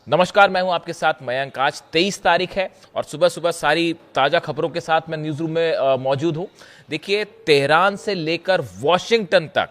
नमस्कार, मैं हूं आपके साथ मयंक। आज 23 तारीख है और सुबह सुबह सारी ताज़ा खबरों के साथ मैं न्यूज़ रूम में मौजूद हूं। देखिए, तेहरान से लेकर वॉशिंगटन तक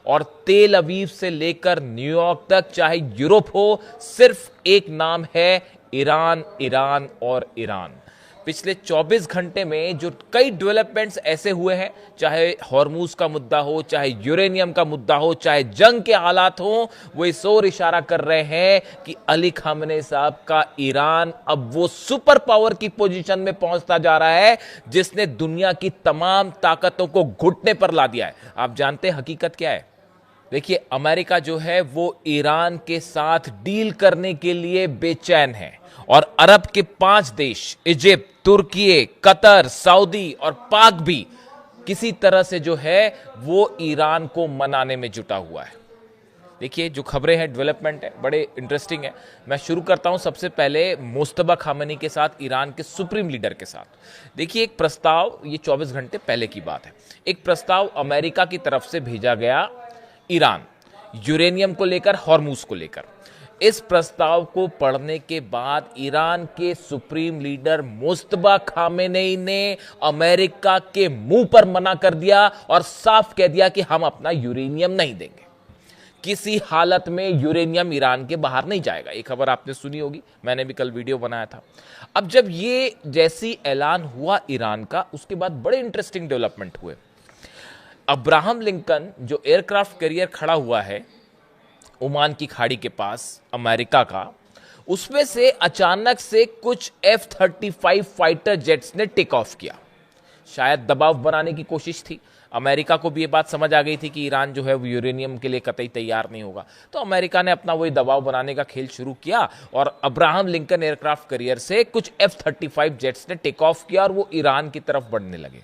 और तेल अवीव से लेकर न्यूयॉर्क तक, चाहे यूरोप हो, सिर्फ एक नाम है ईरान, ईरान और ईरान। पिछले 24 घंटे में जो कई डेवलपमेंट्स ऐसे हुए हैं, चाहे हॉर्मूज का मुद्दा हो, चाहे यूरेनियम का मुद्दा हो, चाहे जंग के हालात हो, वो इस ओर इशारा कर रहे हैं कि अली खामनेई साहब का ईरान अब वो सुपर पावर की पोजीशन में पहुंचता जा रहा है जिसने दुनिया की तमाम ताकतों को घुटने पर ला दिया है। आप जानते हैं हकीकत क्या है? देखिए, अमेरिका जो है वो ईरान के साथ डील करने के लिए बेचैन है और अरब के 5 देश, इजिप्ट, तुर्की, कतर, सऊदी और पाक भी किसी तरह से जो है वो ईरान को मनाने में जुटा हुआ है। देखिए, जो खबरें हैं, डेवलपमेंट है, बड़े इंटरेस्टिंग है। मैं शुरू करता हूं सबसे पहले मुस्तफा खामेनी के साथ, ईरान के सुप्रीम लीडर के साथ। देखिए, एक प्रस्ताव, ये 24 घंटे पहले की बात है, एक प्रस्ताव अमेरिका की तरफ से भेजा गया ईरान, यूरेनियम को लेकर, हॉर्मूज को लेकर। इस प्रस्ताव को पढ़ने के बाद ईरान के सुप्रीम लीडर मुस्तफा खामेनेई ने अमेरिका के मुंह पर मना कर दिया और साफ कह दिया कि हम अपना यूरेनियम नहीं देंगे। किसी हालत में यूरेनियम ईरान के बाहर नहीं जाएगा। ये खबर आपने सुनी होगी, मैंने भी कल वीडियो बनाया था। अब जब ये जैसी ऐलान हुआ ईरान का, उसके बाद बड़े इंटरेस्टिंग डेवलपमेंट हुए। अब्राहम लिंकन जो एयरक्राफ्ट कैरियर खड़ा हुआ है ओमान की खाड़ी के पास, अमेरिका का, उसमें से अचानक से कुछ F-35 फाइटर जेट्स ने टेक ऑफ किया। शायद दबाव बनाने की कोशिश थी। अमेरिका को भी ये बात समझ आ गई थी कि ईरान जो है वो यूरेनियम के लिए कतई तैयार नहीं होगा, तो अमेरिका ने अपना वही दबाव बनाने का खेल शुरू किया और अब्राहम लिंकन एयरक्राफ्ट कैरियर से कुछ F-35 जेट्स ने टेक ऑफ किया और वो ईरान की तरफ बढ़ने लगे।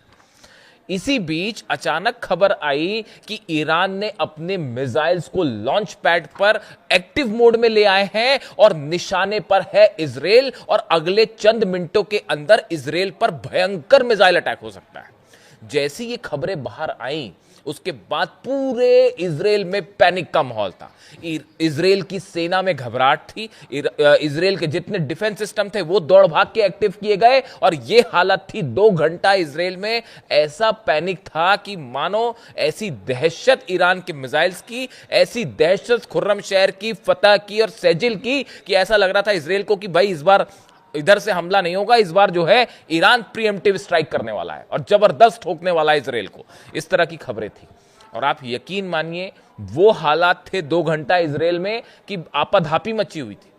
इसी बीच अचानक खबर आई कि ईरान ने अपने मिसाइल्स को लॉन्च पैड पर एक्टिव मोड में ले आए हैं और निशाने पर है इजराइल, और अगले चंद मिनटों के अंदर इजराइल पर भयंकर मिसाइल अटैक हो सकता है। जैसी ये खबरें बाहर आई, उसके बाद पूरे इजराइल में पैनिक का माहौल था। इजराइल की सेना में घबराहट थी। इजराइल के जितने डिफेंस सिस्टम थे वो दौड़ भाग के एक्टिव किए गए और ये हालत थी 2 घंटा इजराइल में। ऐसा पैनिक था कि मानो ऐसी दहशत ईरान के मिसाइल्स की, ऐसी दहशत खुर्रम शहर की, फतह की और सेजिल की, कि ऐसा लग रहा था इजराइल को कि भाई इस बार इधर से हमला नहीं होगा, इस बार जो है ईरान प्रीएम्प्टिव स्ट्राइक करने वाला है और जबरदस्त ठोकने वाला है इजराइल को। इस तरह की खबरें थी और आप यकीन मानिए वो हालात थे 2 घंटा इजराइल में कि आपाधापी मची हुई थी।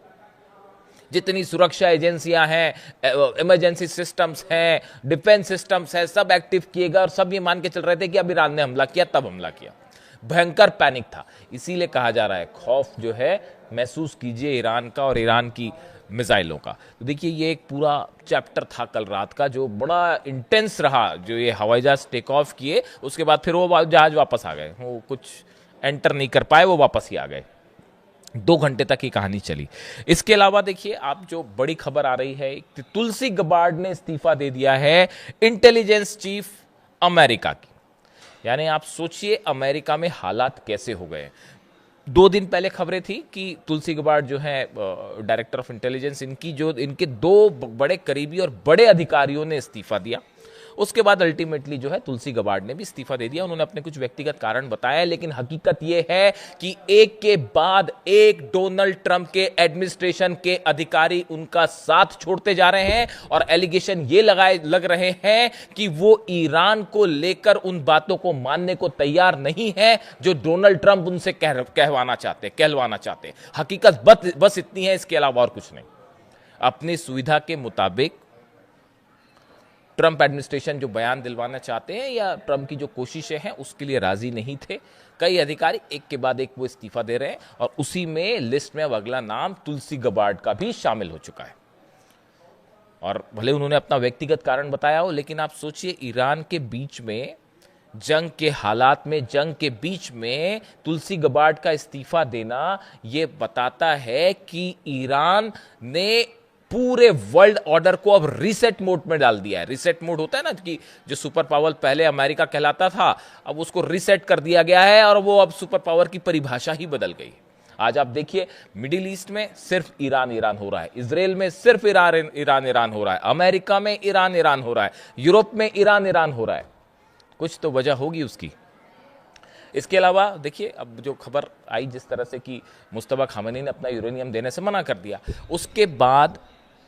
जितनी सुरक्षा एजेंसियां हैं, इमरजेंसी सिस्टम्स हैं, डिफेंस सिस्टम्स हैं, सब एक्टिव किए गए और सब ये मान के चल रहे थे कि अब ईरान ने हमला किया, तब हमला किया। भयंकर पैनिक था। इसीलिए कहा जा रहा है खौफ जो है महसूस कीजिए ईरान का और ईरान की मिसाइलों का। तो देखिए, ये एक पूरा चैप्टर था कल रात का जो बड़ा इंटेंस रहा। जो ये हवाई जहाज टेक ऑफ किए, उसके बाद फिर वो जहाज वापस आ गए, वो कुछ एंटर नहीं कर पाए, वो वापस ही आ गए। 2 घंटे तक ये कहानी चली। इसके अलावा देखिए, आप जो बड़ी खबर आ रही है कि तुलसी गबार्ड ने इस्तीफा दे दिया है इंटेलिजेंस चीफ अमेरिका की। यानी आप सोचिए अमेरिका में हालात कैसे हो गए। 2 दिन पहले खबरें थी कि तुलसी गबार्ड जो है डायरेक्टर ऑफ इंटेलिजेंस, इनके 2 बड़े करीबी और बड़े अधिकारियों ने इस्तीफा दिया। उसके बाद अल्टीमेटली जो है तुलसी गबार्ड ने भी इस्तीफा दे दिया। उन्होंने अपने कुछ व्यक्तिगत कारण बताया, लेकिन हकीकत यह है कि एक के बाद एक डोनाल्ड ट्रंप के एडमिनिस्ट्रेशन के अधिकारी उनका साथ छोड़ते जा रहे हैं और एलिगेशन ये लग रहे हैं कि वो ईरान को लेकर उन बातों को मानने को तैयार नहीं है जो डोनाल्ड ट्रंप उनसे कहलवाना चाहते। हकीकत बस इतनी है, इसके अलावा और कुछ नहीं। अपनी सुविधा के मुताबिक ट्रंप एडमिनिस्ट्रेशन जो बयान दिलवाना चाहते हैं या ट्रंप की जो कोशिशें हैं उसके लिए राजी नहीं थे। कई अधिकारी एक के बाद एक वो इस्तीफा दे रहे हैं और उसी में लिस्ट में अब अगला नाम तुलसी गबार्ड का भी शामिल हो चुका है। और भले उन्होंने अपना व्यक्तिगत कारण बताया हो, लेकिन आप सोचिए ईरान के बीच में, जंग के हालात में, जंग के बीच में तुलसी गबार्ड का इस्तीफा देना ये बताता है कि ईरान ने पूरे वर्ल्ड ऑर्डर को अब रीसेट मोड में डाल दिया है। रीसेट मोड होता है ना कि जो सुपर पावर पहले अमेरिका कहलाता था, अब उसको रीसेट कर दिया गया है और वो अब सुपर पावर की परिभाषा ही बदल गई। आज आप देखिए मिडिल ईस्ट में सिर्फ ईरान ईरान हो रहा है, इसराइल में सिर्फ ईरान ईरान ईरान हो रहा है, अमेरिका में ईरान ईरान हो रहा है, यूरोप में ईरान ईरान हो रहा है। कुछ तो वजह होगी उसकी। इसके अलावा देखिए अब जो खबर आई जिस तरह से कि मुस्तफा खामेनी ने अपना यूरेनियम देने से मना कर दिया, उसके बाद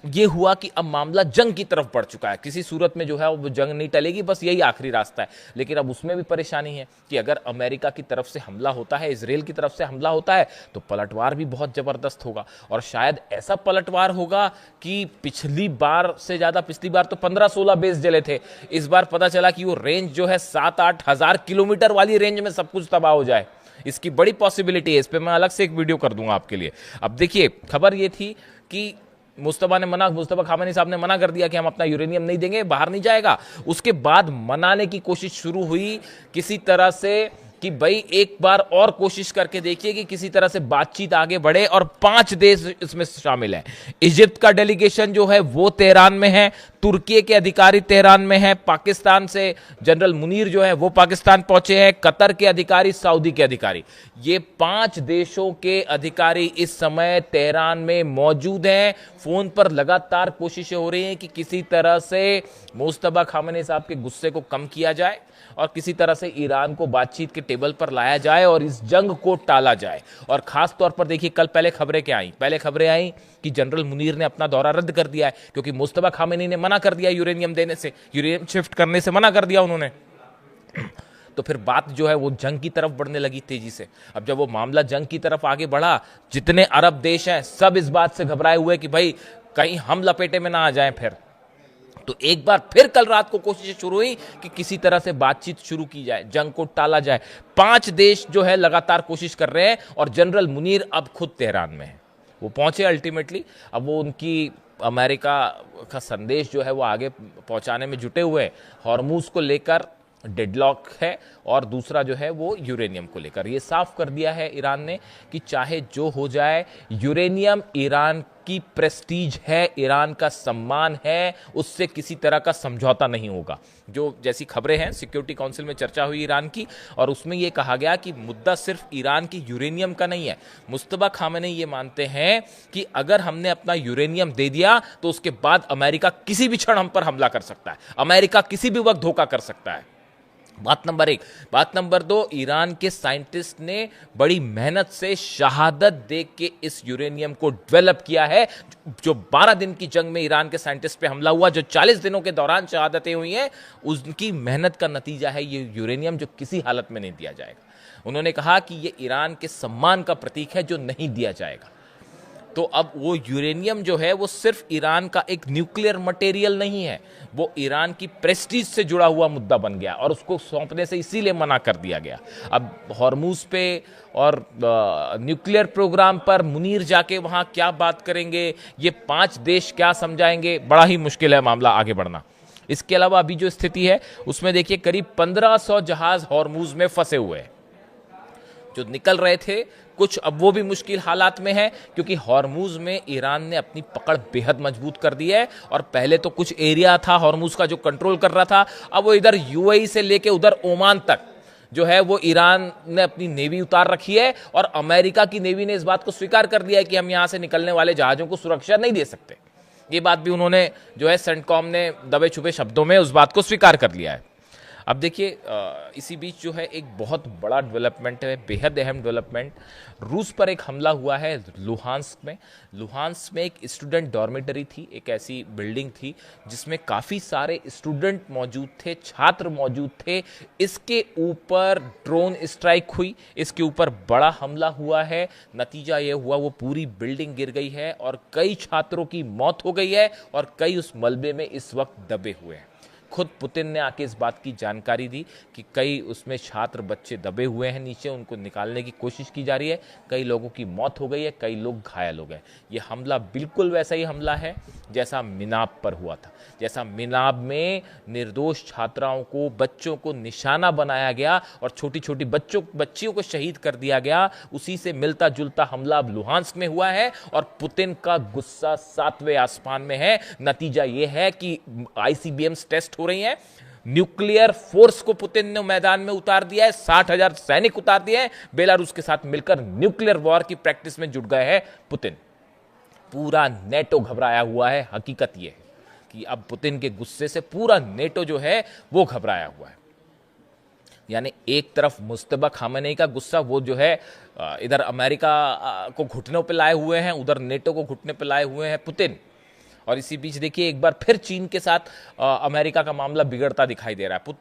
ये हुआ कि अब मामला जंग की तरफ बढ़ चुका है। किसी सूरत में जो है वो जंग नहीं टलेगी, बस यही आखिरी रास्ता है। लेकिन अब उसमें भी परेशानी है कि अगर अमेरिका की तरफ से हमला होता है, इजराइल की तरफ से हमला होता है, तो पलटवार भी बहुत जबरदस्त होगा। और शायद ऐसा पलटवार होगा कि पिछली बार से ज्यादा, पिछली बार तो 15-16 बेस जले थे, इस बार पता चला कि वो रेंज जो है 7-8 हजार किलोमीटर वाली रेंज में सब कुछ तबाह हो जाए। इसकी बड़ी पॉसिबिलिटी है। इस पर मैं अलग से एक वीडियो कर दूंगा आपके लिए। अब देखिए खबर ये थी कि मुस्तफा खामेनी साहब ने मना कर दिया कि हम अपना यूरेनियम नहीं देंगे, बाहर नहीं जाएगा। उसके बाद मनाने की कोशिश शुरू हुई किसी तरह से कि भाई एक बार और कोशिश करके देखिए कि किसी तरह से बातचीत आगे बढ़े, और 5 देश इसमें शामिल हैं। इजिप्ट का डेलीगेशन जो है वो तेहरान में है, तुर्की के अधिकारी तेहरान में है, पाकिस्तान से जनरल मुनीर जो है वो पाकिस्तान पहुंचे हैं, कतर के अधिकारी, सऊदी के अधिकारी, ये 5 देशों के अधिकारी इस समय तेहरान में मौजूद हैं। फोन पर लगातार कोशिशें हो रही हैं कि किसी तरह से मुस्तफा खामेनी साहब के गुस्से को कम किया जाए और किसी तरह से ईरान को बातचीत के टेबल पर लाया जाए और इस जंग को टाला जाए। और खास तौर पर देखिए कल पहले खबरें क्या आई, पहले खबरें आई कि जनरल मुनीर ने अपना दौरा रद्द कर दिया है, क्योंकि मुस्तफा खामेनी ने मना कर दिया यूरेनियम देने से, यूरेनियम शिफ्ट करने से मना कर दिया उन्होंने। तो फिर बात जो है वो जंग की तरफ बढ़ने लगी तेजी से। अब जब वो मामला जंग की तरफ आगे बढ़ा, जितने अरब देश हैं सब इस बात से घबराए हुए कि भाई कहीं हम लपेटे में ना आ जाएं। फिर तो एक बार फिर कल रात को कोशिश शुरू हुई कि किसी तरह से बातचीत शुरू की जाए, जंग को टाला जाए। 5 देश जो है लगातार कोशिश कर रहे हैं और जनरल मुनीर अब खुद तेहरान में है। वो पहुंचे अल्टीमेटली। अब वो उनकी अमेरिका का संदेश जो है वो आगे पहुंचाने में जुटे हुए हैं। हॉर्मूज को लेकर डेडलॉक है और दूसरा जो है वो यूरेनियम को लेकर। ये साफ कर दिया है ईरान ने कि चाहे जो हो जाए, यूरेनियम ईरान की प्रेस्टीज है, ईरान का सम्मान है, उससे किसी तरह का समझौता नहीं होगा। जो जैसी खबरें हैं, सिक्योरिटी काउंसिल में चर्चा हुई ईरान की, और उसमें यह कहा गया कि मुद्दा सिर्फ ईरान की यूरेनियम का नहीं है। मुस्तफा खामेनी ये मानते हैं कि अगर हमने अपना यूरेनियम दे दिया तो उसके बाद अमेरिका किसी भी क्षण हम पर हमला कर सकता है, अमेरिका किसी भी वक्त धोखा कर सकता है। बात नंबर 1। बात नंबर 2, ईरान के साइंटिस्ट ने बड़ी मेहनत से शहादत दे के इस यूरेनियम को डेवलप किया है। जो 12 दिन की जंग में ईरान के साइंटिस्ट पे हमला हुआ, जो 40 दिनों के दौरान शहादतें हुई हैं, उनकी मेहनत का नतीजा है ये यूरेनियम, जो किसी हालत में नहीं दिया जाएगा। उन्होंने कहा कि ये ईरान के सम्मान का प्रतीक है जो नहीं दिया जाएगा। तो अब वो यूरेनियम जो है वो सिर्फ ईरान का एक न्यूक्लियर मटेरियल नहीं है, वो ईरान की प्रेस्टीज से जुड़ा हुआ मुद्दा बन गया और उसको सौंपने से इसीलिए मना कर दिया गया। अब हॉर्मूज पे और न्यूक्लियर प्रोग्राम पर मुनीर जाके वहां क्या बात करेंगे, ये 5 देश क्या समझाएंगे, बड़ा ही मुश्किल है मामला आगे बढ़ना। इसके अलावा अभी जो स्थिति है उसमें देखिए करीब 1500 जहाज हॉर्मूज में फंसे हुए हैं जो निकल रहे थे। कुछ अब वो भी मुश्किल हालात में है क्योंकि हॉर्मूज में ईरान ने अपनी पकड़ बेहद मजबूत कर दी है। और पहले तो कुछ एरिया था हॉर्मूज का जो कंट्रोल कर रहा था, अब वो इधर यूएई से लेके उधर ओमान तक जो है वो ईरान ने अपनी नेवी उतार रखी है। और अमेरिका की नेवी ने इस बात को स्वीकार कर दिया है कि हम यहां से निकलने वाले जहाजों को सुरक्षा नहीं दे सकते। ये बात भी उन्होंने जो है सेंटकॉम ने दबे छुपे शब्दों में उस बात को स्वीकार कर लिया है। अब देखिए इसी बीच जो है एक बहुत बड़ा डेवलपमेंट है, बेहद अहम डेवलपमेंट। रूस पर एक हमला हुआ है लुहांस्क में। लुहांस्क में एक स्टूडेंट डॉर्मेटरी थी, एक ऐसी बिल्डिंग थी जिसमें काफ़ी सारे स्टूडेंट मौजूद थे, छात्र मौजूद थे। इसके ऊपर ड्रोन स्ट्राइक हुई, इसके ऊपर बड़ा हमला हुआ है। नतीजा ये हुआ वो पूरी बिल्डिंग गिर गई है और कई छात्रों की मौत हो गई है और कई उस मलबे में इस वक्त दबे हुए हैं। खुद पुतिन ने आके इस बात की जानकारी दी कि कई उसमें छात्र बच्चे दबे हुए हैं नीचे, उनको निकालने की कोशिश की जा रही है। कई लोगों की मौत हो गई है, कई लोग घायल हो गए। ये हमला बिल्कुल वैसा ही हमला है जैसा मिनाब पर हुआ था, जैसा मिनाब में निर्दोष छात्राओं को, बच्चों को निशाना बनाया गया और छोटी छोटी बच्चियों को शहीद कर दिया गया। उसी से मिलता जुलता हमला अब लुहांस्क में हुआ है और पुतिन का गुस्सा 7वें आसमान में है। नतीजा यह है कि आईसीबीएम्स टेस्ट हो रही हैं, न्यूक्लियर फोर्स को पुतिन ने मैदान में उतार दिया है, 60,000 सैनिक उतार दिए हैं, बेलारूस के साथ मिलकर न्यूक्लियर वॉर की प्रैक्टिस में जुट गए हैं पुतिन। पूरा नेटो घबराया हुआ है। हकीकत यह है कि अब पुतिन के गुस्से से पूरा नेटो जो है वो घबराया हुआ है। यानी एक तरफ मुस्तफा खामेनेई का गुस्सा, वो जो है इधर अमेरिका को घुटनों पे लाए हुए हैं, उधर नेटो को घुटने पे लाए हुए हैं पुतिन। और इसी बीच देखिए एक बार फिर चीन के साथ अमेरिका का मामला बिगड़ता दिखाई दे रहा है।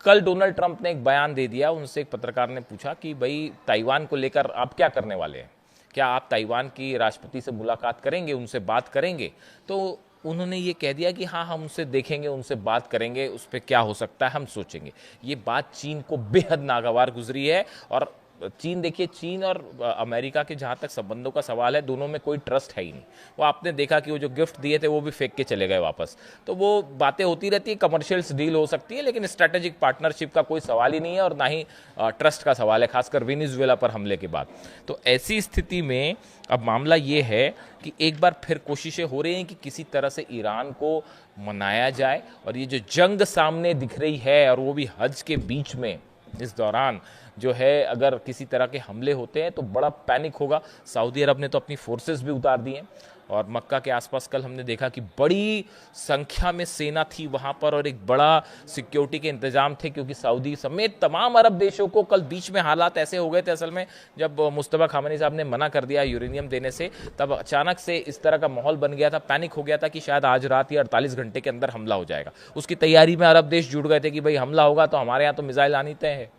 कल डोनाल्ड ट्रंप ने एक बयान दे दिया। उनसे एक पत्रकार ने पूछा कि भाई ताइवान को लेकर आप क्या करने वाले हैं, क्या आप ताइवान की राष्ट्रपति से मुलाकात करेंगे, उनसे बात करेंगे? तो उन्होंने ये कह दिया कि हाँ, हम उनसे देखेंगे, उनसे बात करेंगे, उस पर क्या हो सकता है हम सोचेंगे। ये बात चीन को बेहद नागवार गुजरी है। और चीन देखिए, चीन और अमेरिका के जहाँ तक संबंधों का सवाल है, दोनों में कोई ट्रस्ट है ही नहीं। वो आपने देखा कि वो जो गिफ्ट दिए थे वो भी फेंक के चले गए वापस। तो वो बातें होती रहती है, कमर्शियल्स डील हो सकती है, लेकिन स्ट्रैटेजिक पार्टनरशिप का कोई सवाल ही नहीं है और ना ही ट्रस्ट का सवाल है, खासकर वेनेजुएला पर हमले के बाद। तो ऐसी स्थिति में अब मामला ये है कि एक बार फिर कोशिशें हो रही हैं कि किसी तरह से ईरान को मनाया जाए। और ये जो जंग सामने दिख रही है, और वो भी हज के बीच में, इस दौरान जो है अगर किसी तरह के हमले होते हैं तो बड़ा पैनिक होगा। सऊदी अरब ने तो अपनी फोर्सेस भी उतार दी हैं। और मक्का के आसपास कल हमने देखा कि बड़ी संख्या में सेना थी वहाँ पर और एक बड़ा सिक्योरिटी के इंतजाम थे, क्योंकि सऊदी समेत तमाम अरब देशों को कल बीच में हालात ऐसे हो गए थे। असल में जब मुस्तफा खामेनी साहब ने मना कर दिया यूरेनियम देने से, तब अचानक से इस तरह का माहौल बन गया था, पैनिक हो गया था कि शायद आज रात या 48 घंटे के अंदर हमला हो जाएगा। उसकी तैयारी में अरब देश जुड़ गए थे कि भाई हमला होगा तो हमारे यहाँ तो मिसाइल आनी तय है।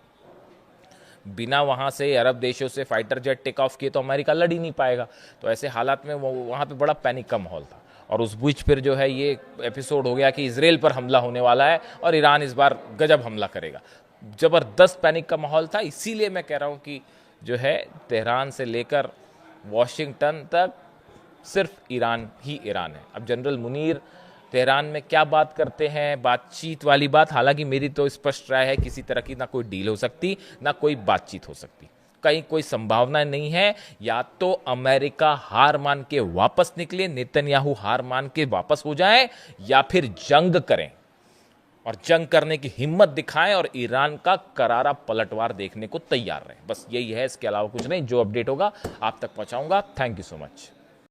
बिना वहाँ से अरब देशों से फाइटर जेट टेक ऑफ किए तो अमेरिका लड़ ही नहीं पाएगा। तो ऐसे हालात में वो वहाँ पे बड़ा पैनिक का माहौल था। और उस बीच फिर जो है ये एपिसोड हो गया कि इजराइल पर हमला होने वाला है और ईरान इस बार गजब हमला करेगा। ज़बरदस्त पैनिक का माहौल था। इसीलिए मैं कह रहा हूँ कि जो है तेहरान से लेकर वाशिंगटन तक सिर्फ ईरान ही ईरान है। अब जनरल मुनीर तेहरान में क्या बात करते हैं, बातचीत वाली बात, हालांकि मेरी तो स्पष्ट राय है किसी तरह की ना कोई डील हो सकती, ना कोई बातचीत हो सकती, कहीं कोई संभावना नहीं है। या तो अमेरिका हार मान के वापस निकले, नेतन्याहू हार मान के वापस हो जाए, या फिर जंग करें और जंग करने की हिम्मत दिखाएं और ईरान का करारा पलटवार देखने को तैयार रहें। बस यही है, इसके अलावा कुछ नहीं। जो अपडेट होगा आप तक पहुंचाऊंगा। Thank you so much.